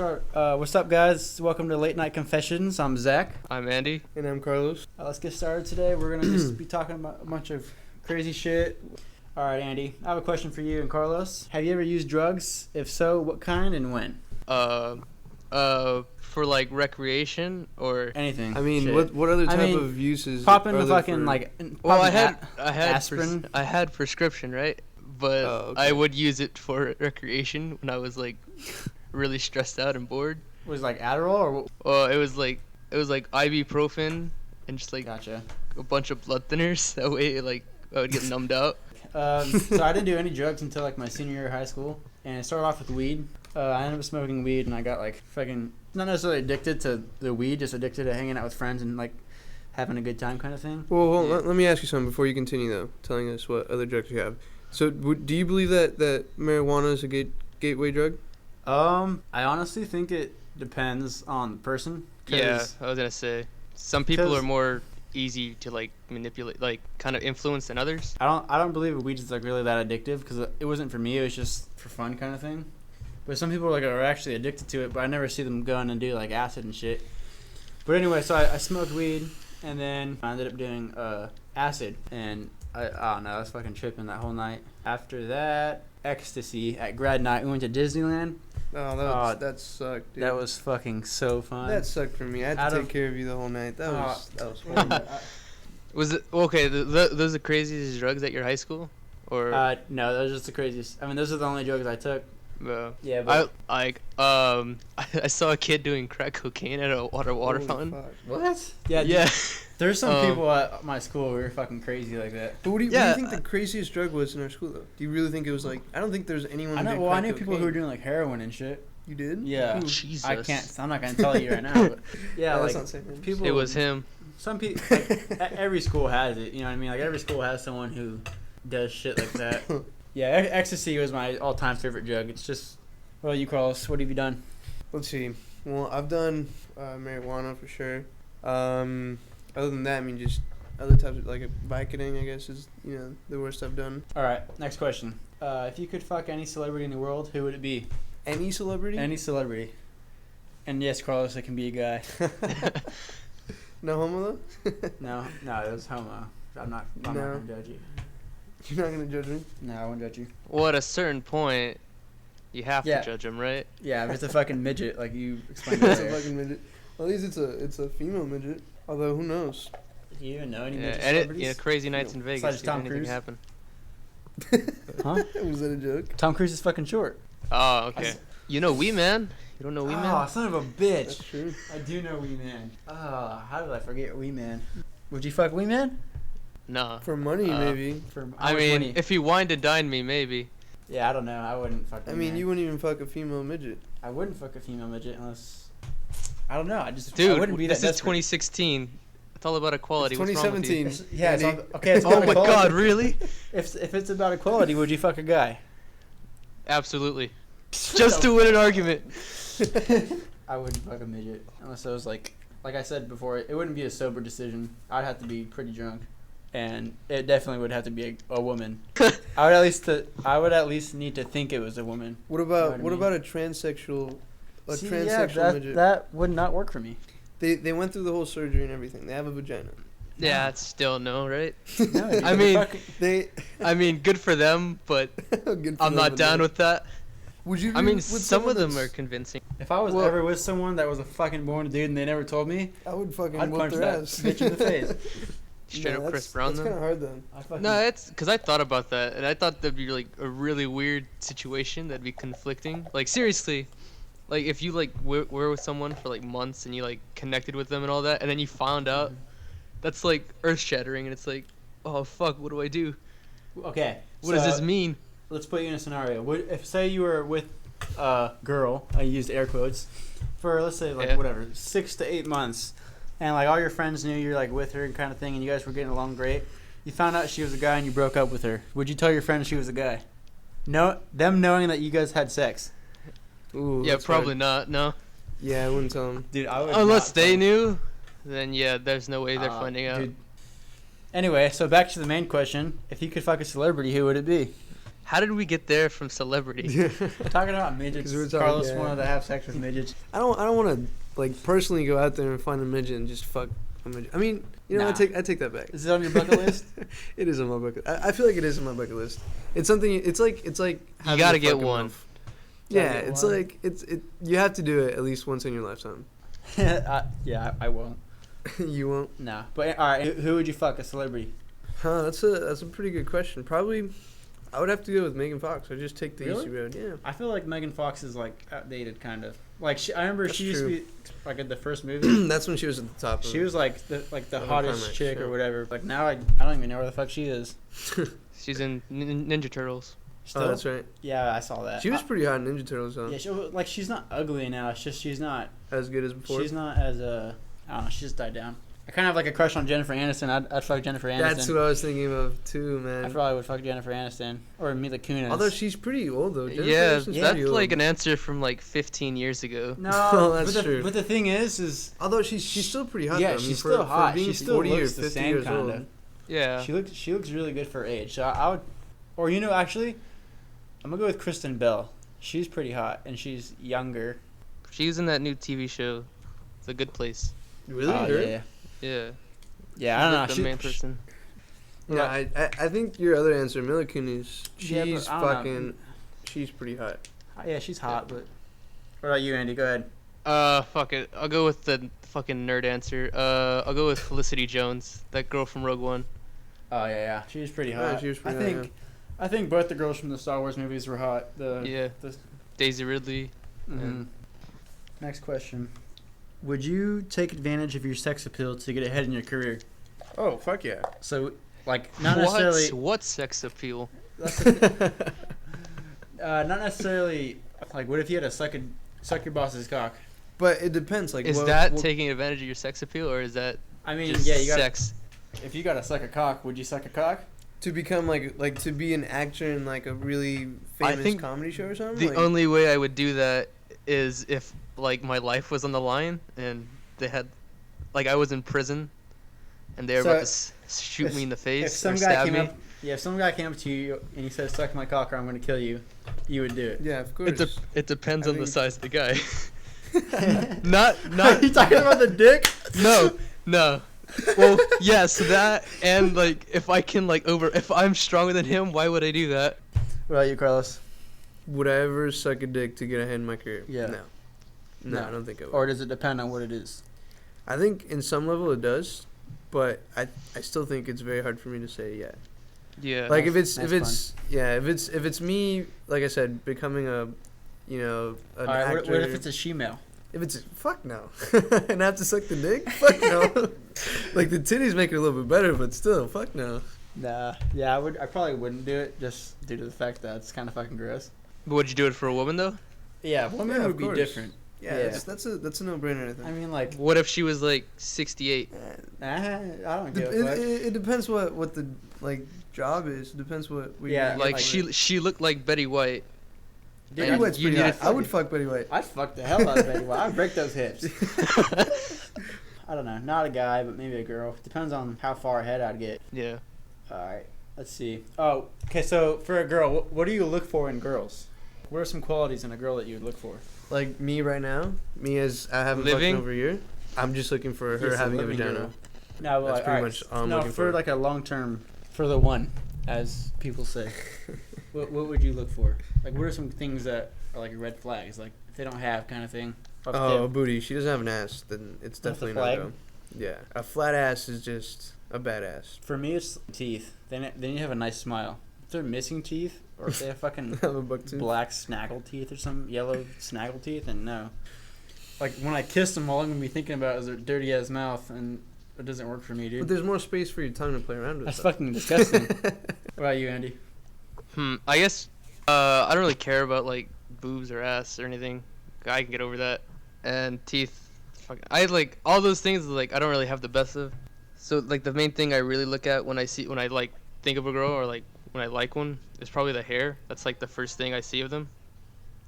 start. What's up, guys? Welcome to Late Night Confessions. I'm Zach. I'm Andy. And I'm Carlos. Let's get started today. We're going to just be talking about a bunch of crazy shit. All right, Andy. I have a question for you and Carlos. Have you ever used drugs? If so, what kind and when? For like recreation or anything. I mean, shit. what other type of uses? Popping the fucking Well, I had aspirin. I had prescription, right? But okay. I would use it for recreation when I was like really stressed out and bored. Was it like Adderall or what? Well, it was like ibuprofen and just like Gotcha. a bunch of blood thinners. That way, like I would get numbed out. So I didn't do any drugs until like my senior year of high school, and it started off with weed. I ended up smoking weed, and I got like fucking not necessarily addicted to the weed, just addicted to hanging out with friends and like having a good time kind of thing. Well, let me ask you something before you continue though, telling us what other drugs you have. So, do you believe that marijuana is a gateway drug? I honestly think it depends on the person. Yeah, I was gonna say some people are more easy to like manipulate, like kind of influence than others. I don't believe weed is like really that addictive because it wasn't for me. It was just for fun kind of thing. But some people are actually addicted to it, but I never see them going and do like acid and shit. But anyway, so I smoked weed, and then I ended up doing acid, and I don't know, I was fucking tripping that whole night. After that, ecstasy at grad night. We went to Disneyland. Oh, that sucked, dude. That was fucking so fun. That sucked for me. I had to take care of you the whole night. That was horrible. Was it okay? Those are the craziest drugs at your high school, or no, those are just the craziest. I mean, those are the only drugs I took. Yeah, but I saw a kid doing crack cocaine at a water fountain. Fuck. What? Yeah. Yeah. There's some people at my school who are fucking crazy like that. But what do you think the craziest drug was in our school though? Do you really think it was like? I don't think there's anyone. I know. Who Well, I knew did people cocaine. who were doing like heroin and shit. You did? Yeah. Ooh. Jesus. I can't. I'm not gonna tell you right now. But yeah, that's like not safe. people. It was him. Some people. Like, every school has it. You know what I mean? Like every school has someone who does shit like that. Yeah, ecstasy was my all-time favorite drug. It's just. Well, you, Carlos, what have you done? Let's see. Well, I've done marijuana for sure. Other than that, I mean, just other types of, like, Vicodin, I guess, is, the worst I've done. All right, next question. If you could fuck any celebrity in the world, who would it be? Any celebrity? Any celebrity. And yes, Carlos, it can be a guy. No homo, though? No, it was homo. I'm not going to judge you. You're not going to judge me? No, I won't judge you. Well, at a certain point, you have to judge him, right? Yeah, if it's a fucking midget, like you explained It's earlier. a fucking midget. At least it's a female midget. Although, who knows? Do you even know any Yeah, midget and celebrities? crazy nights in Vegas. Besides Tom anything Cruise? happen. Huh? Was that a joke? Tom Cruise is fucking short. Oh, okay. You know Wee Man? You don't know Wee Man? Oh, son of a bitch. That's true. I do know Wee Man. Oh, how did I forget Wee Man? Would you fuck Wee Man? No. For money, maybe. I mean, if he wined and dined me, maybe. Yeah, I don't know. I wouldn't fuck I Wee mean, Man. you wouldn't even fuck a female midget. I wouldn't fuck a female midget unless... I don't know. I Dude, wouldn't be this that is 2016. It's all about equality. It's What's wrong with you? 2017. Yeah, it's Andy. okay. It's Oh about my equality. God, really? If it's about equality, would you fuck a guy? Absolutely. Just to win an argument. I wouldn't fuck a midget unless I was like I said before, it wouldn't be a sober decision. I'd have to be pretty drunk, and it definitely would have to be a woman. I would at least need to think it was a woman. What about You know what I what about a transsexual? See, Transsexual midget. that would not work for me. They went through the whole surgery and everything. They have a vagina. Yeah, it's still no, right? No, I mean, They. good for them, but Good for I'm them, not but down no. with that. Would you? I be mean, with some someone of them are that's- convincing. if I was ever with someone that was a fucking born dude and they never told me, I would fucking I'd whoop punch their that ass. bitch in the face. Straight No, up Chris Brown, That's though. kind of hard then. I'd fucking, No, it's because I thought about that, and I thought that'd be like a really weird situation that'd be conflicting. Like seriously, like if you like were with someone for like months and you like connected with them and all that, and then you found out, that's like earth shattering, and it's like, oh fuck, what do I do? okay. What does this mean? Let's put you in a scenario. If say you were with a girl, I used air quotes, for let's say like whatever 6 to 8 months, and like all your friends knew you're like with her and kind of thing, and you guys were getting along great. You found out she was a guy and you broke up with her. Would you tell your friends she was a guy? No, them knowing that you guys had sex. Ooh, Yeah, that's probably hard. not. No, Yeah, I wouldn't tell them. Dude, I would. unless not they tell- knew, then yeah, there's no way they're finding out. Dude. Anyway, so back to the main question: if you could fuck a celebrity, who would it be? How did we get there from celebrity? Talking about midgets. 'Cause we're talking- Carlos yeah. wanted to have sex with midgets. I don't want to like personally go out there and find a midget and just fuck a midget. I mean, you know, Nah. I take that back. Is it on your bucket list? It is on my bucket. I feel like it is on my bucket list. It's something. It's like having gotta a get fucking one. mouth. Gotta Yeah, get it's one. like you have to do it at least once in your lifetime. Yeah, I won't. You won't. No. But all right, who would you fuck? A celebrity? Huh? That's a pretty good question. Probably, I would have to go with Megan Fox. Or just take the Really? easy road. Yeah. I feel like Megan Fox is like outdated, kind of. Like I remember That's she used true. to be like at the first movie. That's when she was at the top. She was like the Of hottest Climax, chick yeah. or whatever. Like now I don't even know where the fuck she is. She's in Ninja Turtles. Still? Oh, that's right. Yeah, I saw that. She was pretty hot in Ninja Turtles, though. Yeah, like she's not ugly now. It's just she's not. As good as before. She's not as I don't know. She just died down. I kind of have like a crush on Jennifer Aniston. I'd fuck Jennifer Aniston. That's what I was thinking of too, I man. probably would fuck Jennifer Aniston or Mila Kunis. Although she's pretty old though. Jennifer Yeah, Aniston's that's pretty old. like an answer from like 15 years ago. no, Oh, that's but true. But the thing is Although she's still pretty hot. yeah, though. I mean, she's for, still hot. For being She still 40 looks or the 50 same years kind old. of. Yeah. She looks really good for her age. So I would, or actually, I'm gonna go with Kristen Bell. She's pretty hot and she's younger. She's in that new TV show, The Good Place. Really? Oh, Her? yeah. Yeah. Yeah, I don't know. The She, main person. Yeah, I think your other answer, Mila Kunis, Yeah, but she's I don't know. fucking, she's pretty hot. yeah, she's hot. But what about you, Andy? Go ahead. Fuck it. I'll go with the fucking nerd answer. I'll go with Felicity Jones, that girl from Rogue One. Oh yeah, she's pretty Yeah, hot. she was pretty I hot, think, I think both the girls from the Star Wars movies were hot. Yeah. The, Daisy Ridley. mhm. Next question. Would you take advantage of your sex appeal to get ahead in your career? Oh, fuck yeah. So, like, not necessarily. What sex appeal? Not necessarily. Like, what if you had to suck your boss's cock? But it depends. Like, Is what, that what, taking advantage of your sex appeal, or is that I mean, just yeah, you got. sex? If you got to suck a cock, would you suck a cock? to become like to be an actor in like a really I famous think comedy show or something? The like, only way I would do that is if like my life was on the line and they had, like, I was in prison, and they were So, about to shoot me in the If face some or guy stab came me. up, yeah, if some guy came up to you and he said, "Suck my cock, or I'm going to kill you," you would do it. Yeah, of course. It depends I on the think- size of the guy. Are not you talking about the dick? no. Well, yes, that, and like if I can if I'm stronger than him, why would I do that? What about you, Carlos? Would I ever suck a dick to get ahead in my career? Yeah. No. No. I don't think I would. Or does it depend on what it is? I think in some level it does, but I still think it's very hard for me to say yeah. Yeah. Like That's- if that's it's me, like I said, becoming an All right, actor. what if it's a she-male? If it's fuck no, and I have to suck the dick, fuck no. Like the titties make it a little bit better, but still, fuck no. Nah. Yeah, I probably wouldn't do it just due to the fact that it's kind of fucking gross. But would you do it for a woman though? Yeah, women Yeah, of would be course. different. Yeah, Yeah. that's a no-brainer. I think. I mean, like, What if she was like 68? I don't give It, a fuck. it depends what the like job is. It depends what we. Yeah, Like like- she looked like Betty White. Dude, Betty White's you pretty need hot. to I would fuck Betty White. I'd fuck the hell out of Betty White. I'd break those hips. I don't know. Not a guy, but maybe a girl. Depends on how far ahead I'd get. Yeah. All right. Let's see. Oh, okay. So for a girl, what do you look for in girls? What are some qualities in a girl that you would look for? Like me right now, me as I haven't Living? fucked over a year. I'm just looking for her Yes, having a living vagina. girl. No, That's like, pretty all right, much all I'm no, looking for for. like a long term, for the one, as people say. What would you look for? Like, what are some things that are like red flags? Like, if they don't have kind of thing. Up Oh, there. booty. She doesn't have an ass. Then it's That's a definitely flag? no go. Yeah, a flat ass is just a badass. For me, it's teeth. Then you have a nice smile. If they're missing teeth, or if they have fucking Have a buck tooth. black snaggle teeth or some yellow snaggle teeth, and no. Like, when I kiss them, all I'm going to be thinking about is their dirty ass mouth, and it doesn't work for me, But dude. there's more space for your tongue to play around with. That's stuff. fucking disgusting. What about you, Andy? I guess I don't really care about like boobs or ass or anything. I can get over that. And teeth, I like all those things. Like I don't really have the best of. So like the main thing I really look at when I like think of a girl or like when I like one is probably the hair. That's like the first thing I see of them.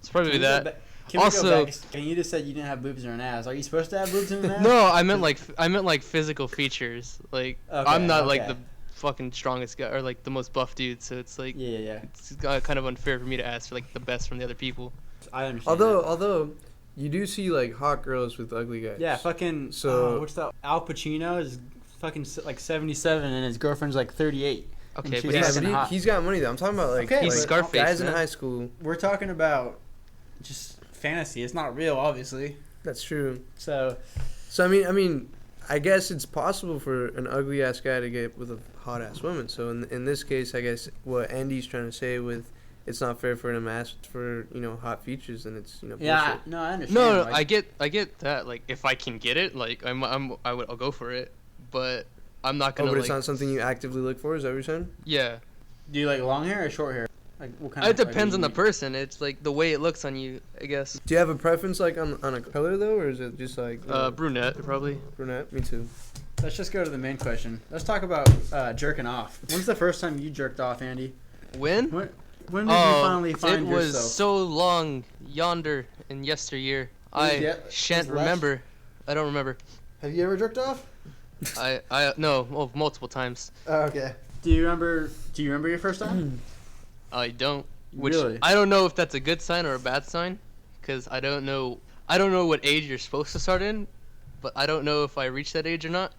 It's probably that. Can we Also- go back? And you just said you didn't have boobs or an ass. Are you supposed to have boobs and an ass? No, I meant like physical features. Like Okay, I'm not like okay. the fucking strongest guy or like the most buff dude. So it's like Yeah. it's kind of unfair for me to ask for like the best from the other people. I understand. that. Although you do see like hot girls with ugly guys. Yeah, fucking. So- What's that? Al Pacino is fucking like 77, and his girlfriend's like 38. Okay, she's but Yeah, he's, fucking but hot. he's got money though. I'm talking about like, Okay, he's like Scarface, guys in man. high school. We're talking about just fantasy. It's not real, obviously. That's true. So So I mean, I guess it's possible for an ugly ass guy to get with a hot ass woman. So in this case, I guess what Andy's trying to say with it's not fair for him to ask for hot features, and it's yeah, bullshit. no, I understand. no, like, I get that. Like if I can get it, like I'll go for it. But I'm not Oh, gonna but like. it's not something you actively look for. Is that what you're saying? Yeah, do you like long hair or short hair? Like what kind it of? depends on the person. It's like the way it looks on you, I guess. Do you have a preference like on a color though, or is it just like Brunette probably. brunette? Me too. Let's just go to the main question. Let's talk about jerking off. When's the first time you jerked off, Andy? When? When did you finally find it was yourself? so long yonder in yesteryear. I Yeah, shan't was last- remember. I don't remember. Have you ever jerked off? I no, well, multiple times. Oh, okay. Do you remember your first time? I don't. Which Really? I don't know if that's a good sign or a bad sign, because I don't know what age you're supposed to start in, but I don't know if I reached that age or not.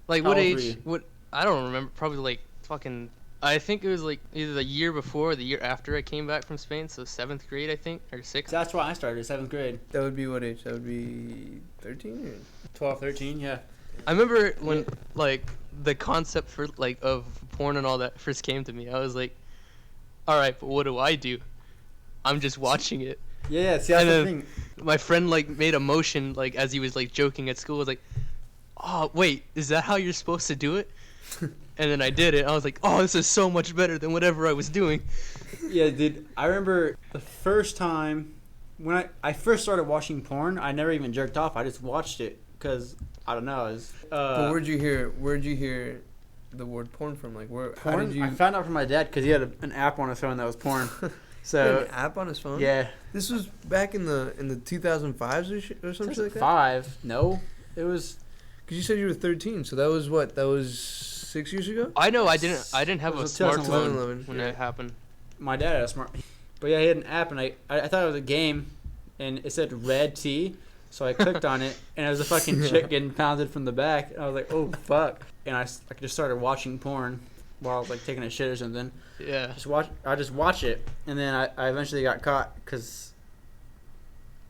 Like How what old were age? you? What I don't remember. Probably like fucking. I think it was like either the year before or the year after I came back from Spain, so 7th grade I think, or 6th. That's why I started, 7th grade. That would be what age? That would be 13 or 12, 13, yeah. I remember when like the concept for like of porn and all that first came to me. I was like, all right, but what do I do? I'm just watching it. Yeah, see, that's And the then thing. my friend like made a motion like as he was like joking at school. Was like, oh wait, is that how you're supposed to do it? And then I did it. I was like, oh, this is so much better than whatever I was doing. Yeah, dude, I remember the first time when I first started watching porn, I never even jerked off. I just watched it because, I don't know. It was, but where'd you hear the word porn from? Like where? How porn? did you? I found out from my dad because he had an app on his phone that was porn. He had So, an app on his phone. yeah. This was back in the 2005s or something like that. 5. No, it was... Because you said you were 13, so that was what? That was 6 years ago. I know I didn't have It a was smartphone 2011. when Yeah. that happened. My dad had a smart... But yeah, he had an app, and I thought it was a game, and it said ReddTV, so I clicked on it, and it was a fucking chick getting pounded from the back, and I was like, oh, fuck. And I just started watching porn while I was, like, taking a shit or something. Yeah. I just watch it, and then I eventually got caught, because...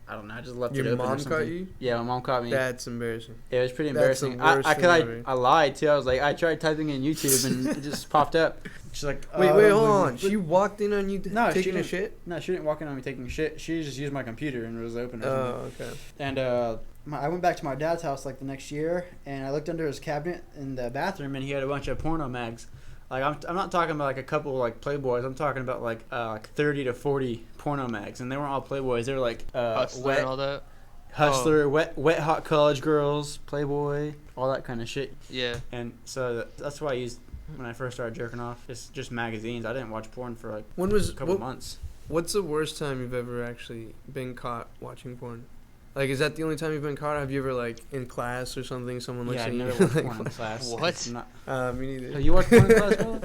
I don't know, I just left it Your open or mom something. caught you? Yeah, my mom caught me. That's embarrassing. It was pretty That's the embarrassing. worst I thing ever. I lied too. I was like, I tried typing in YouTube and it just popped up. She's like, Wait, hold on. She walked in on you No, she taking a didn't. shit? No, she didn't walk in on me taking shit. She just used my computer and it was open. Or Oh, something. okay. And I went back to my dad's house like the next year, and I looked under his cabinet in the bathroom, and he had a bunch of porno mags. Like I'm not talking about like a couple like Playboys. I'm talking about like 30 to 40 porno mags, and they weren't all Playboys. They were like Hustler wet and all that. Hustler, wet hot college girls, Playboy, all that kind of shit. Yeah. And so that's what I used when I first started jerking off. It's just magazines. I didn't watch porn for like When was a couple months. What's the worst time you've ever actually been caught watching porn? Like, is that the only time you've been caught? Or have you ever like in class or something? Someone looks Yeah, I at you. never watched like, porn in class. What? It's not- Me neither. Have you watched porn in class, Bella?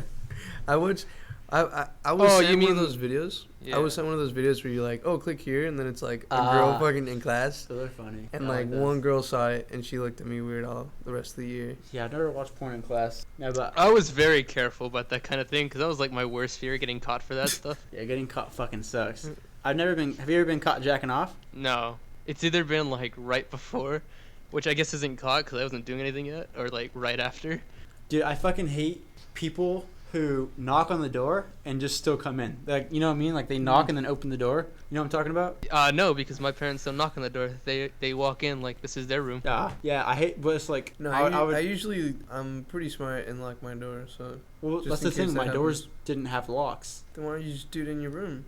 I was Oh, sent you one of mean- those videos. Yeah. I was sent one of those videos where you're like, oh, click here, and then it's like a Ah. girl fucking in class, So they're funny. and I like those. one girl saw it, and she looked at me weird all the rest of the year. Yeah, I've never watched porn in class. No, but I was very careful about that kind of thing because that was like my worst fear, getting caught for that stuff. yeah, getting caught fucking sucks. I've never been. Have you ever been caught jacking off? No, it's either been like right before, which I guess isn't caught because I wasn't doing anything yet, or like right after. Dude, I fucking hate people who knock on the door and just still come in. Like, you know what I mean? Like they knock and then open the door. You know what I'm talking about? No, because my parents don't knock on the door. They walk in like this is their room. Yeah, I hate. But it's like No, I usually I'm pretty smart and lock my door. So well, just that's in the thing. case My that doors happens. didn't have locks. then why don't you just do it in your room?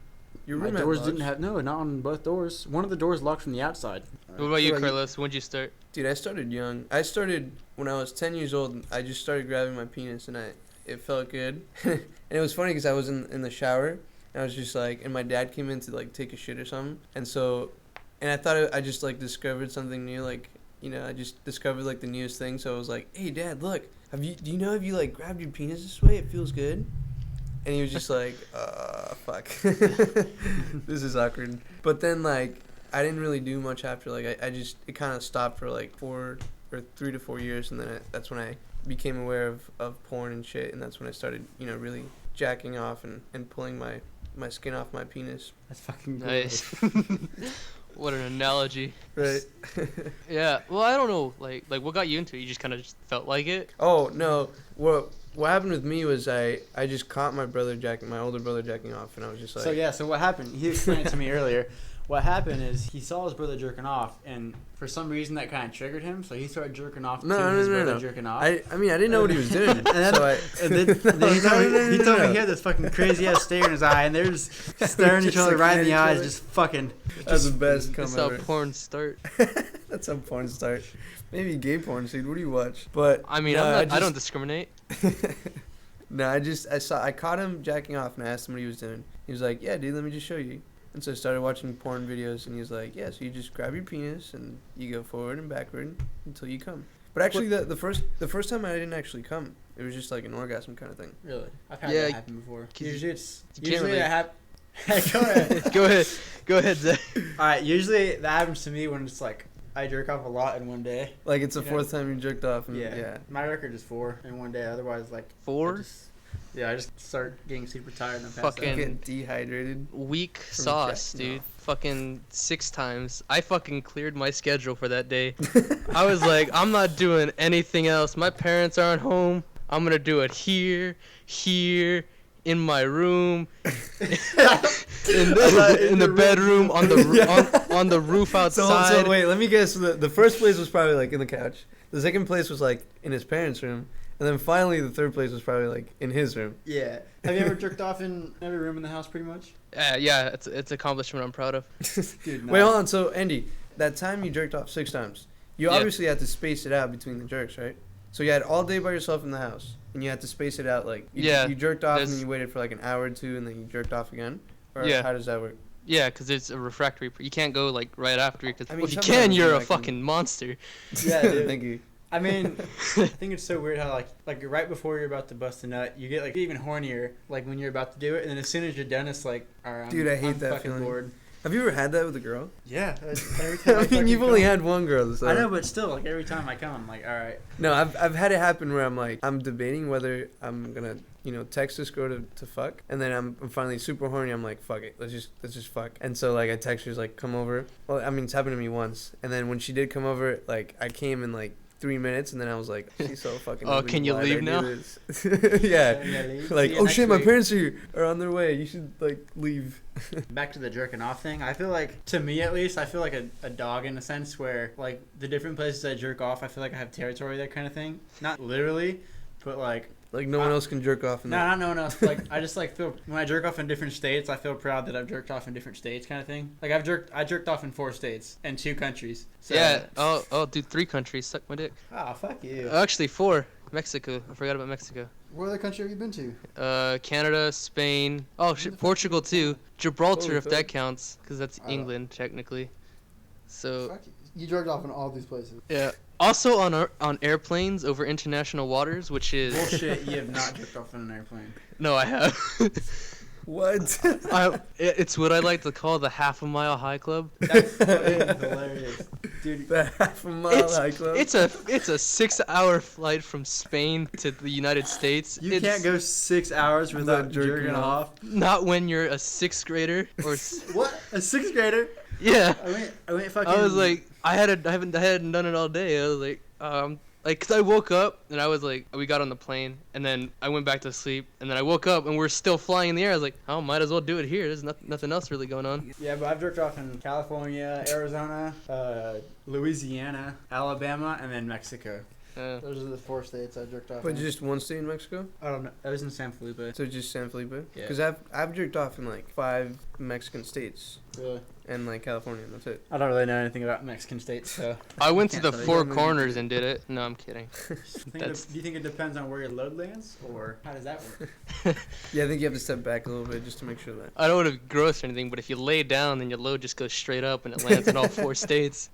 Your My room had doors locks. didn't have not on both doors. One of the doors locked from the outside. What about you, Carlos? When'd you start? Dude, I started young. I started when I was 10 years old. I just started grabbing my penis, and it felt good. And it was funny because I was in the shower, and I was just like, and my dad came in to like take a shit or something, and I thought I just like discovered something new. Like I just discovered like the newest thing. So I was like, "Hey, Dad, look. Do you know if you like grabbed your penis this way, it feels good?" And he was just like, fuck. This is awkward. But then like I didn't really do much after. Like it kind of stopped for like 3 to 4 years, and then that's when I became aware of porn and shit, and that's when I started really jacking off and pulling my skin off my penis. That's fucking cool. Nice. What an analogy. Right. Yeah. Well, I don't know. Like what got you into it? You just kind of felt like it? Oh no. What happened with me was I just caught my older brother jacking off, and I was just like. So what happened? He explained it to me earlier. What happened is he saw his brother jerking off, and for some reason that kind of triggered him, so he started jerking off his brother jerking off. I mean, I didn't know what he was doing. And then he told me he had this fucking crazy ass stare in his eye, and they're just staring each other right in the eyes, just fucking. That's the best come That's ever. how porn start. That's how porn start. Maybe gay porn, dude. What do you watch? But I mean, I don't discriminate. No, I caught him jacking off, and I asked him what he was doing. He was like, "Yeah, dude, let me just show you." And so I started watching porn videos, and he was like, "Yeah, so you just grab your penis and you go forward and backward until you come." But actually, the first time I didn't actually come. It was just like an orgasm kind of thing. Really? I've had Yeah, that happen before. Usually really- that happens. Go ahead. Go ahead, Zach. All right. Usually that happens to me when it's like I jerk off a lot in one day. Like it's the fourth time you jerked off. And Yeah. My record is 4 in one day. Otherwise, like 4? I just start getting super tired and pass Fucking- out. Getting dehydrated. Weak From sauce, jacking dude. off. Fucking 6 times. I fucking cleared my schedule for that day. I was like, I'm not doing anything else. My parents aren't home. I'm gonna do it here, in my room, in the bedroom, on the roof outside. So wait, let me guess. The first place was probably like in the couch. The second place was like in his parents' room. And then finally the third place was probably like in his room. Yeah. Have you ever jerked off in every room in the house pretty much? Yeah, it's an accomplishment I'm proud of. Dude, Wait, hold on. So Andy, that time you jerked off 6 times. You Yeah. obviously had to space it out between the jerks, right? So you had all day by yourself in the house, and you had to space it out. Like you jerked off, and then you waited for like an hour or 2, and then you jerked off again. Or Yeah. how does that work? Yeah, because it's a refractory. You can't go like right after because I mean, if you sometimes can, you're a I can- fucking monster. Yeah, dude. Thank you. I mean, I think it's so weird how like right before you're about to bust a nut, you get like even hornier like when you're about to do it, and then as soon as you're done, it's like, all right, Dude, I hate I'm that fucking feeling. bored. Have you ever had that with a girl? Yeah, every time. I mean, you've only had one girl. So. I know, but still, like every time I come, I'm like, all right. No, I've had it happen where I'm like, I'm debating whether I'm gonna, text this girl to fuck, and then I'm finally super horny. I'm like, fuck it, let's just fuck. And so like I text her like, come over. Well, I mean, it's happened to me once, and then when she did come over, like I came in like 3 minutes, and then I was like, she's so fucking. Oh, ugly, can you why'd I leave do now? this? Yeah. Leave. Like, See you oh next shit, my week. parents are on their way. You should like leave. Back to the jerking off thing. I feel like, to me at least, I feel like a dog in a sense where like the different places I jerk off, I feel like I have territory, that kind of thing. Not literally, but like. Like no one else can jerk off. In No, that. not no one else. Like I just like feel when I jerk off in different states, I feel proud that I've jerked off in different states, kind of thing. Like I jerked off in 4 states and 2 countries. So, Yeah. Oh, dude, 3 countries. Suck my dick. Oh, fuck you. Actually, 4. Mexico. I forgot about Mexico. What other country have you been to? Canada, Spain. Oh shit, Portugal too. Gibraltar, Holy if fuck. that counts, because that's I don't- England technically. So Fuck you. You jerked off in all these places. yeah. Also on airplanes over international waters, which is Bullshit. You have not jerked off in an airplane. no, I have. What? It's what I like to call the half a mile high club. That's fucking hilarious, dude. The half a mile high club. It's a 6-hour flight from Spain to the United States. You can't go 6 hours without jerking off. Not when you're a 6th grader or What? A 6th grader? yeah. I went fucking. I was like, I hadn't done it all day. I was like, cause I woke up and I was like, we got on the plane and then I went back to sleep and then I woke up and we're still flying in the air. I was like, oh, might as well do it here. There's nothing else really going on. Yeah, but I've jerked off in California, Arizona, Louisiana, Alabama, and then Mexico. Those are the 4 states I jerked off But in. just one state in Mexico? I don't know. I was in San Felipe. So just San Felipe? Yeah. Because I've jerked off in like 5 Mexican states. Really? and like California. And that's it. I don't really know anything about Mexican states, so. I went to Can't the tell you. Four Corners and did it. No, I'm kidding. Do you think it depends on where your load lands, or how does that work? Yeah, I think you have to step back a little bit just to make sure that. I don't want to gross or anything, but if you lay down, then your load just goes straight up and it lands in all 4 states.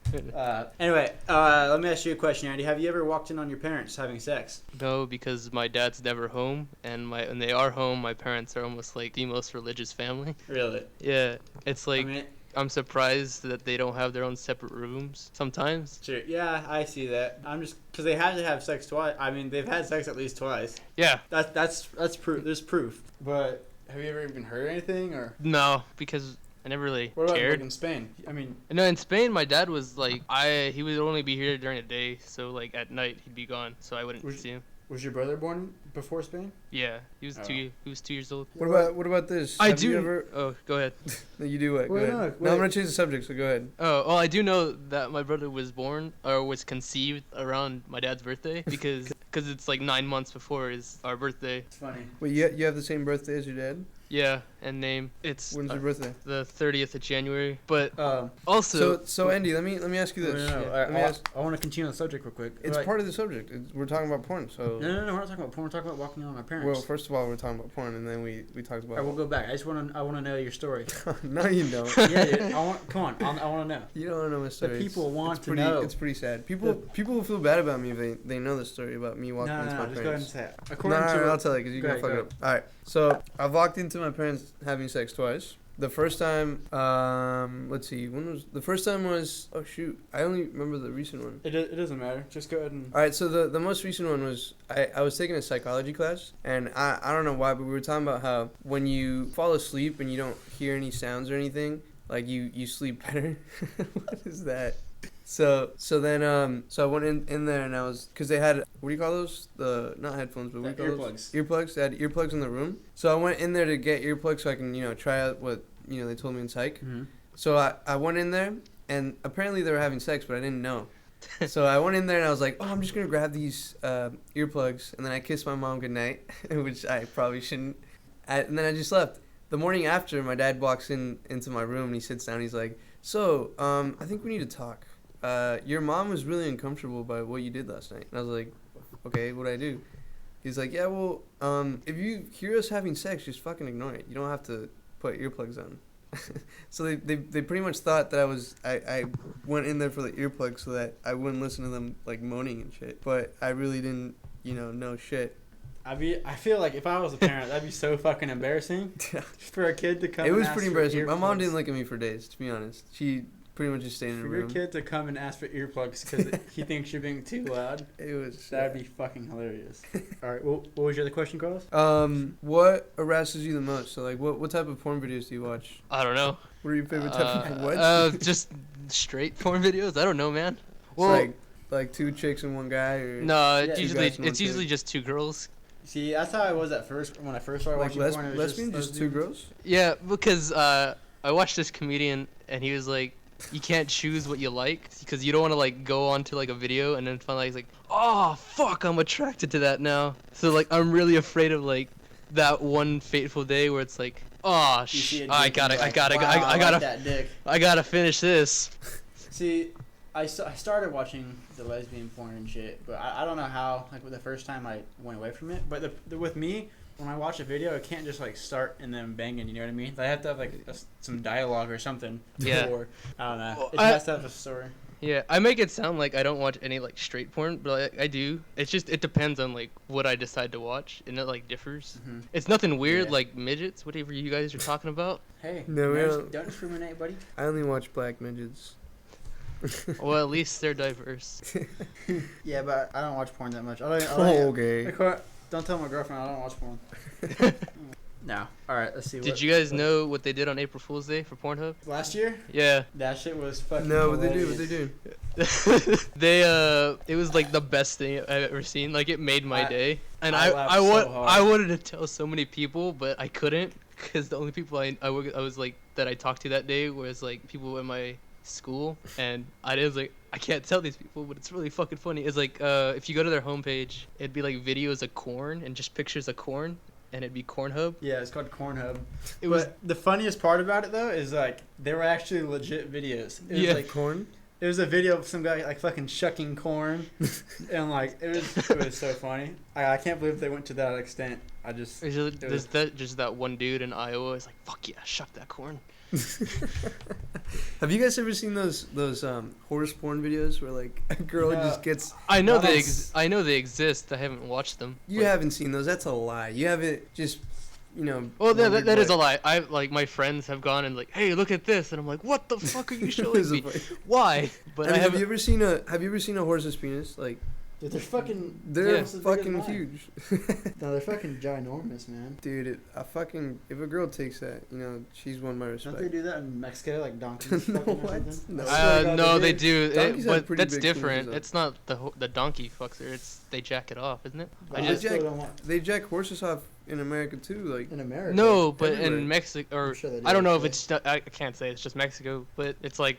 Anyway, let me ask you a question, Andy. Have you ever walked in on your parents having sex? No, because my dad's never home, and when they are home, my parents are almost like the most religious family. Really? Yeah, it's like I mean, I'm surprised that they don't have their own separate rooms sometimes. sure. Yeah, I see that. I'm just because they had to have sex twice. I mean, they've had sex at least twice. Yeah. That's proof. There's proof. But have you ever even heard anything, or No, because I never really what about like cared. in Spain? I mean, No, in Spain, my dad was like, he would only be here during the day, so like at night he'd be gone, so I wouldn't see him. was your brother born before Spain? Yeah, he was Oh. 2 years old. What about this? I Have do. You ever? Oh, go ahead. No, you do what? Go Wait, ahead. no, No, wait. I'm gonna change the subject. So go ahead. Oh, well, I do know that my brother was born or was conceived around my dad's birthday because it's like 9 months before our birthday. It's funny. Wait, you have the same birthday as your dad? Yeah, and name it's When's your birthday? the 30th of January. But So also, So Andy, let me ask you this. Let me ask. I want to continue on the subject real quick. It's part of the subject. We're talking about porn. So. No, we're not talking about porn. We're talking about walking in on my parents. Well, first of all, we're talking about porn, and then we talked about. All right, we'll go back. I want to know your story. No, you don't. Yeah, dude. Come on. I want to know. You don't know my story. people want it's to pretty, know. It's pretty sad. People will feel bad about me if they know the story about me walking into my just parents. go ahead and say it. No, According to I'll tell you because you're Go gonna fuck ahead, it up. All right, so I've walked into my parents having sex twice. The first time, let's see, when was the first time was? Oh shoot, I only remember the recent one. it doesn't matter. Just go ahead and. All right, so the most recent one was I was taking a psychology class, and I don't know why, but we were talking about how when you fall asleep and you don't hear any sounds or anything, like you sleep better. What is that? So then I went in there and I was, because they had, what do you call those? The not headphones, but what do you call those? Earplugs. They had earplugs in the room. So I went in there to get earplugs so I can try out what they told me in psych. Mm-hmm. So I went in there and apparently they were having sex, but I didn't know. So I went in there and I was like, oh, I'm just gonna grab these earplugs, and then I kissed my mom goodnight, which I probably shouldn't. And then I just left. The morning after, my dad walks into my room and he sits down. He's like, so I think we need to talk. Your mom was really uncomfortable by what you did last night. And I was like, okay, what'd I do? He's like, yeah, well, if you hear us having sex, just fucking ignore it. You don't have to put earplugs on. So they pretty much thought that I went in there for the earplugs so that I wouldn't listen to them like moaning and shit. But I really didn't, know shit. I feel like if I was a parent, that'd be so fucking embarrassing for a kid to come. It was and ask pretty for embarrassing. My mom earplugs. didn't look at me for days, to be honest. She pretty much just stayed in For her your room. kid to come and ask for earplugs because he thinks you're being too loud, It was. that'd be fucking hilarious. All right, what was your other question, Carlos? What harasses you the most? So like, what type of porn videos do you watch? I don't know. What are your favorite type of what? Just straight porn videos. I don't know, man. So, Well, like 2 chicks and 1 guy, or no, Yeah, it's two usually guys and one chick. just 2 girls. See, that's how I was at first when I first started like watching porn. It was lesbian, just 2 girls. Yeah, because I watched this comedian and he was like, you can't choose what you like because you don't want to like go onto like a video and then find like he's like, oh fuck, I'm attracted to that now. So like I'm really afraid of like that one fateful day where it's like, oh I gotta that dick. I gotta finish this. See, I started watching the lesbian porn and shit, but I don't know how. Like the first time I went away from it, but with me, when I watch a video, I can't just like start and then banging. You know what I mean? I have to have like some dialogue or something. Yeah. Or, I don't know. Well, It has to have a story. Yeah, I make it sound like I don't watch any like straight porn, but I do. It's just it depends on like what I decide to watch, and it like differs. Mm-hmm. It's nothing weird Yeah. like midgets, whatever you guys are talking about. Hey, No, we don't. don't discriminate, buddy. I only watch black midgets. Well, at least they're diverse. Yeah, but I don't watch porn that much. I Okay. don't tell my girlfriend I don't watch porn. No. All right, let's see. Did you guys know what they did on April Fool's Day for Pornhub? Last year? Yeah. That shit was fucking No, what hilarious. they do? It was like the best thing I've ever seen. Like it made my day. And I laughed so hard. I wanted to tell so many people, but I couldn't because the only people I was like that I talked to that day was like people in my school, and I was like, I can't tell these people, but it's really fucking funny. It's like if you go to their homepage, it'd be like videos of corn and just pictures of corn. and it'd be Cornhub. Yeah, it's called Cornhub. It was The funniest part about it though is like they were actually legit videos. It was Yeah. like Corn. it was a video of some guy like fucking shucking corn, and like it was so funny. I can't believe they went to that extent. there's that one dude in Iowa is like, fuck yeah, shuck that corn. Have you guys ever seen those horse porn videos where like a girl No. just gets? I know That's- I know they exist. I haven't watched them. You but- haven't seen those. That's a lie. You haven't just, you know. Well, wondered that is a what- lie. I like my friends have gone and like, hey, look at this, and I'm like, what the fuck are you It showing was a me? fu- Why? But I mean, I have haven't. you ever seen a horse's penis? Like Dude, they're fucking. they're Yeah. almost as big as fucking mine. huge. No, they're fucking ginormous, man. Dude, if a girl takes that, you know, she's won my Don't they respect. do that in Mexico, like donkeys? No, fucking or what? something? No. I swear to God, No, they do. do. Donkeys have But pretty that's big different. penises, though. It's not the donkey fucks her. It's they jack it off, isn't it? But I I just still jack- don't want They jack horses off in America too. Like in America. no, but everywhere. in Mexico or I'm sure they do, I don't know if actually. it's I can't say it's just Mexico, but it's like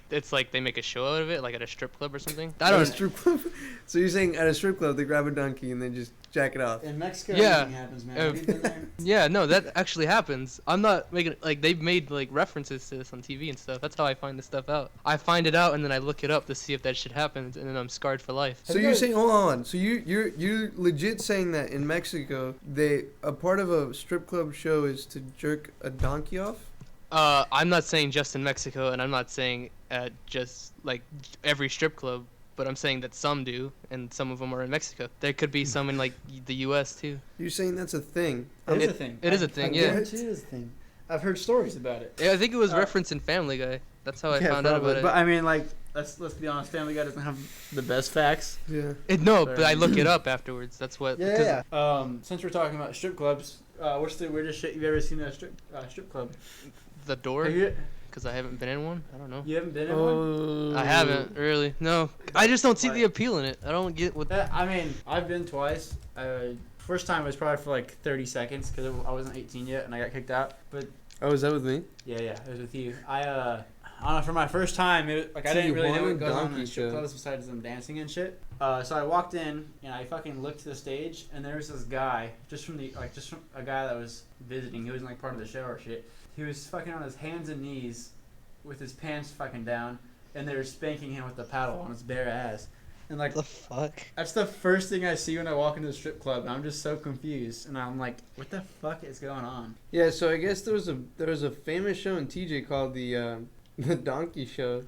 they make a show out of it, like at a strip club or something. I at a don't. strip club. So you're saying at a strip club they grab a donkey and they just jack it off? In Mexico, Yeah. anything happens, man. Have you been there? Yeah, no, that actually happens. I'm not making like they've made like references to this on TV and stuff. That's how I find this stuff out. I find it out and then I look it up to see if that shit happens, and then I'm scarred for life. So Have you you're guys- saying, hold on. So you're legit saying that in Mexico, a part of a strip club show is to jerk a donkey off? I'm not saying just in Mexico, and I'm not saying just like every strip club, but I'm saying that some do, and some of them are in Mexico. There could be some in like the U.S. too. You're saying that's a thing? It is It- a thing. it is a thing, I yeah. guarantee it is a thing. I've heard stories about it. Yeah, I think it was Uh, referenced in Family Guy. That's how I Yeah, found out probably. about it. But I mean, like, let's be honest. Family Guy doesn't have the best facts. Yeah. No, but I look it up afterwards. That's what. Yeah. Since we're talking about strip clubs, what's the weirdest shit you've ever seen at a strip club? The door, Have you, because I haven't been in one. I don't know. you haven't been in one? Oh. I haven't really. No, I just don't see the appeal in it. I don't get what. I mean, I've been twice. First time was probably for like 30 seconds because I wasn't 18 yet and I got kicked out. But Oh, is that with me? yeah, it was with you. I don't know. For my first time, I didn't really know what goes on in Donkey strip show. clubs besides them dancing and shit. So I walked in and I fucking looked to the stage and there was this guy just from a guy that was visiting. He wasn't like part of the show or shit. He was fucking on his hands and knees with his pants fucking down and they were spanking him with the paddle on his bare ass. And like The fuck? that's the first thing I see when I walk into the strip club, and I'm just so confused. And I'm like, what the fuck is going on? Yeah. So I guess there was a famous show in TJ called the Donkey Show,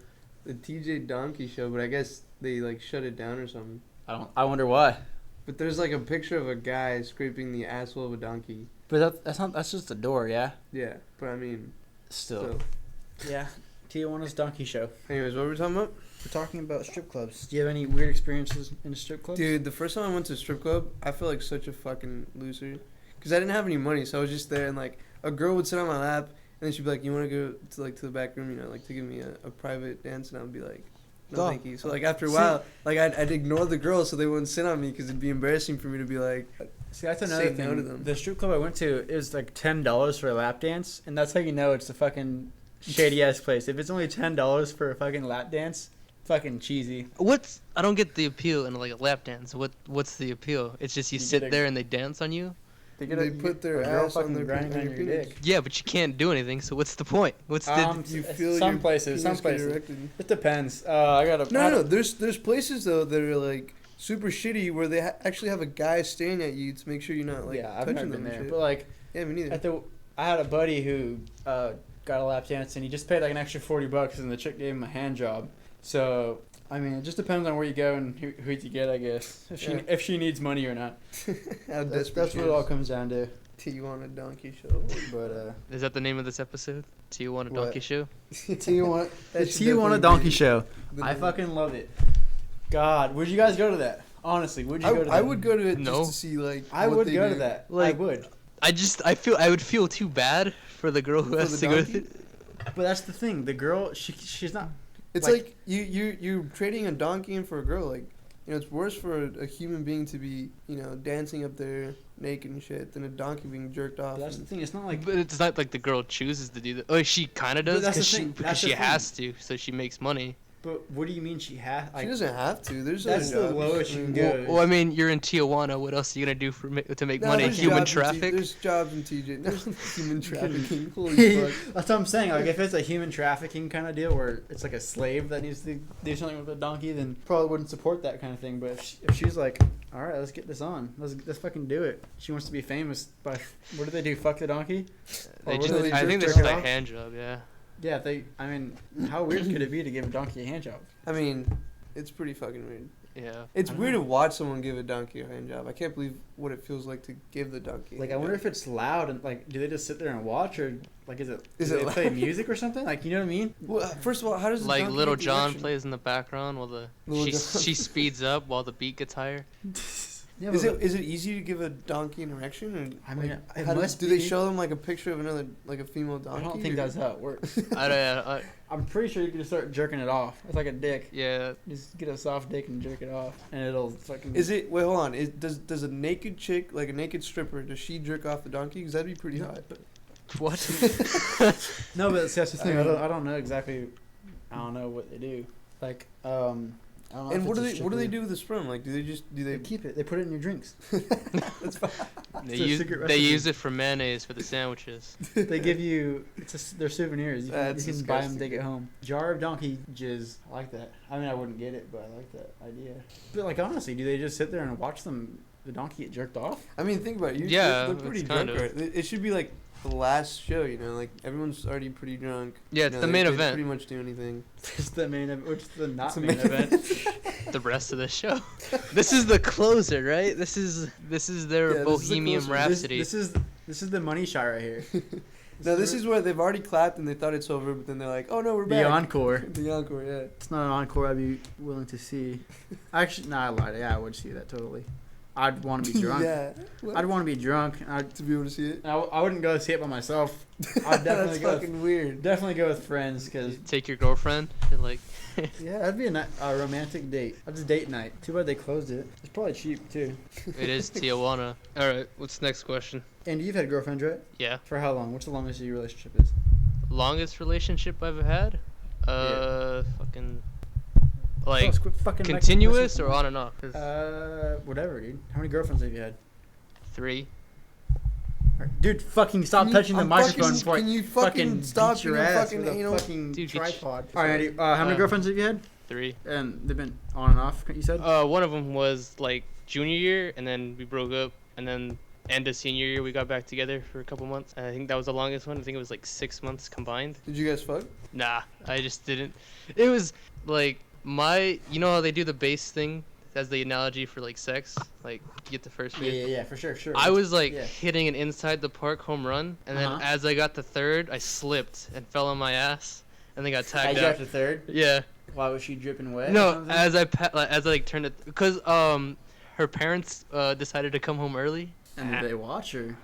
the TJ Donkey Show. But I guess they like shut it down or something. I wonder why. But there's like a picture of a guy scraping the asshole of a donkey. But that's just the door, yeah. Yeah. But I mean, Still. Yeah. Tijuana's Donkey Show. anyways, what were we talking about? We're talking about strip clubs. Do you have any weird experiences in a strip club? Dude, the first time I went to a strip club, I felt like such a fucking loser. Because I didn't have any money, so I was just there, and, like, a girl would sit on my lap, and then she'd be like, you want to go to the back room, you know, like, to give me a private dance? And I would be like, no, Oh. thank you. So, like, after a while, like, I'd ignore the girls so they wouldn't sit on me, because it'd be embarrassing for me to be like, See, that's another Say thing. no to them. The strip club I went to is like $10 for a lap dance, and that's how you know it's a fucking shady ass place. If it's only $10 for a fucking lap dance, fucking cheesy. I don't get the appeal in like a lap dance. What's the appeal? It's just you You sit get a- there and they dance on you. They put their ass on their grinding on your your penis. dick. Yeah, but you can't do anything. So what's the point? What's the? You feel some your places, some penis get places. erected. It depends. I got a No. There's places, though, that are, like, super shitty where they actually have a guy staring at you to make sure you're not, like, yeah, I've touching never been them and there, shit. but like Yeah, me neither. I had a buddy who got a lap dance and he just paid like an extra $40 and the chick gave him a hand job. So I mean, it just depends on where you go and who you get, I guess. If she needs money or not. How That's desperate what it all comes down to. Tijuana Donkey Show. But Is that the name of this episode? Tijuana What? Donkey Show. Tijuana, the That should Tijuana definitely Donkey be Show. the I name. fucking love it. God, would you guys go to that? Honestly, would you go to that? I would go to it No. just to see, like, I what would they go do. to that. Like- I would. I would feel too bad for the girl who For has the to go donkey? through. But that's the thing. The girl, she's not. It's like you're trading a donkey in for a girl. Like, you know, it's worse for a human being to be, you know, dancing up there naked and shit than a donkey being jerked off. That's the and- thing. It's not like. But it's not like the girl chooses to do that. Oh, she kind of But does that's the because thing, because that's she the has to, so she makes money. But what do you mean she has? She doesn't have to. There's That's other the jobs. lowest you can go. Well, I mean, you're in Tijuana. What else are you gonna do to make No, money? there's Human jobs in traffic. There's jobs in TJ. There's human trafficking. Holy fuck. That's what I'm saying. Like, if it's a human trafficking kind of deal where it's like a slave that needs to do something with a donkey, then probably wouldn't support that kind of thing. But if she's like, all right, let's get this on. Let's fucking do it. She wants to be famous by what do they do? Fuck the donkey? They Or just, what do I think jerk this is it a off? hand job. Yeah. Yeah, I mean, how weird could it be to give a donkey a hand job? I mean, it's pretty fucking weird. Yeah. It's I don't weird know. to watch someone give a donkey a hand job. I can't believe what it feels like to give the donkey. Like, I wonder if it's loud and like, do they just sit there and watch, or like, do Is they it play loud? music or something? Like, you know what I mean? Well, first of all, how does the Like donkey Little get the John action? plays in the background while Little she John. she speeds up while the beat gets higher. Yeah, Is but- it easy to give a donkey an erection? Or, I mean, like, it how must do they be. show them like a picture of another, like a female I donkey? don't think or- that's how it works. I I'm pretty sure you can just start jerking it off. It's like a dick. yeah. Just get a soft dick and jerk it off, and it'll fucking. Is it? Wait, hold on. Does a naked chick, like a naked stripper, does she jerk off the donkey? Because that'd be pretty No, hot. but- What? No, but see, that's the thing. I I mean- don't know exactly. I don't know what they do. Like, I don't know. And if what do it's a they stripper. do with the sperm? Like, do They they? keep it. They put it in your drinks. That's fine. They It's a use secret they recipe. use it for mayonnaise for the sandwiches. They give you. They're souvenirs. You That's can buy them, disgusting. take it home. Jar of donkey jizz. I like that. I mean, I wouldn't get it, but I like that idea. But like, honestly, do they just sit there and watch the donkey get jerked off? I mean, think about it. Yeah, they're pretty it's drunk. kind of. Right? It should be like the last show. You know, like everyone's already pretty drunk. Yeah, You it's know, the they main can event. Pretty much do anything. It's the main event, which is the not It's the main main event. The rest of the show. This is the closer, right? This is their Yeah, this is the Bohemian closer. Rhapsody. This is the money shot right here. Now this is where they've already clapped and they thought it's over, but then they're like, "Oh no, we're the back." encore. The encore, yeah. It's not an encore I'd be willing to see. Actually, no, I lied. Yeah, I would see that totally. I'd want to be drunk. yeah. I'd want to be drunk. And To be able to see it. I wouldn't go see it by myself. I'd definitely That's go. fucking weird. Definitely go with friends, You cause take your girlfriend and like yeah, that'd be a romantic date. That's a date night. Too bad they closed it. It's probably cheap too. it is Tijuana. All right, what's the next question? And you've had girlfriends, right? Yeah, For how long? What's the longest your relationship is? longest relationship I've had. Fucking like Close, quit fucking making continuous or messes. on and off. 'Cause Whatever, dude. How many girlfriends have you had? 3. Alright, dude, fucking stop Can you- touching the I'm microphone fucking- before can I you fucking stop beat your being a ass fucking with a anal? fucking Dude, get tripod. All right, Andy. How many Uh, girlfriends have you had? 3. And they've been on and off. You said. One of them was like junior year, and then we broke up, and then end of senior year we got back together for a couple months. I think that was the longest one. I think it was like 6 months combined. Did you guys fuck? Nah, I just didn't. It was like you know how they do the base thing as the analogy for like sex, like you get the first Yeah, base. yeah, for sure. I was like Yeah. hitting an inside the park home run, and then Uh-huh. as I got the third, I slipped and fell on my ass, and then got I tagged got out. the third. Yeah. Why was she dripping wet? or No, something? as I like turned it, because her parents decided to come home early. And did they watch her?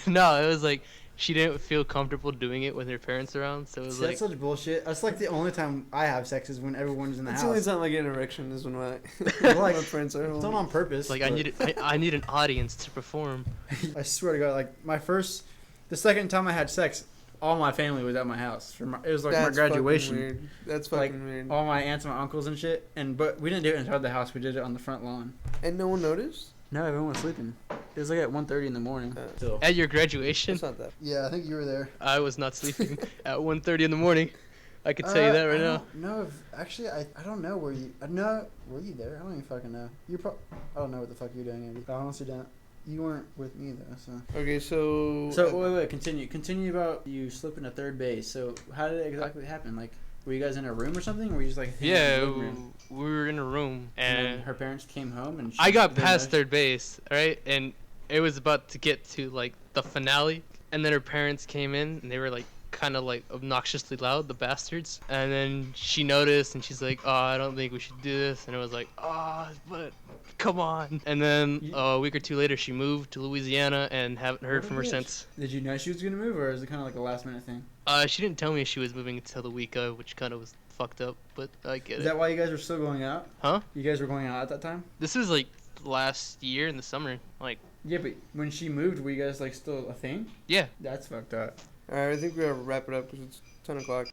No, it was like she didn't feel comfortable doing it with her parents around, so it was See, like that's such bullshit. That's like the only time I have sex is when everyone's in the It's the only house. time I get an erection is when my, Like, my friends are home. It's not on purpose. like but I need an audience to perform. I swear to God, like the second time I had sex, all my family was at my house. It was like That's my fucking graduation. weird. That's Like, fucking weird. All my aunts and my uncles and shit. But we didn't do it inside the house. We did it on the front lawn. And no one noticed? No, everyone was sleeping. It was like at 1:30 in the morning. Still. At your graduation, It's not that. Yeah, I think you were there. I was not sleeping at 1:30 in the morning. I could tell you that right now. No, actually, I don't know where you. No, were you there? I don't even fucking know. I don't know what the fuck you're doing, Andy. I honestly don't. You weren't with me though, so. Okay, so. So wait, continue. Continue about you slipping to third base. So how did it exactly happen? Like, were you guys in a room or something? Or were you just like? hanging out Yeah, in the living room? we were in a room, And and then her parents came home and. I got they past noticed- third base, right? And it was about to get to like the finale, and then her parents came in, and they were like kind of like obnoxiously loud, the bastards. And then she noticed, and she's like, "Oh, I don't think we should do this." And it was like, "Oh, but come on." And then a week or two later, she moved to Louisiana, and haven't heard What a from her bitch. since. Did you know she was gonna move, or is it kind of like a last minute thing? She didn't tell me she was moving until the week of, which kind of was fucked up, but I get Is it. that why you guys were still going out? Huh? You guys were going out at that time? This was like last year in the summer. Like, Yeah, but when she moved, were you guys like still a thing? yeah. That's fucked up. Alright, I think we gotta wrap it up because it's 10 o'clock.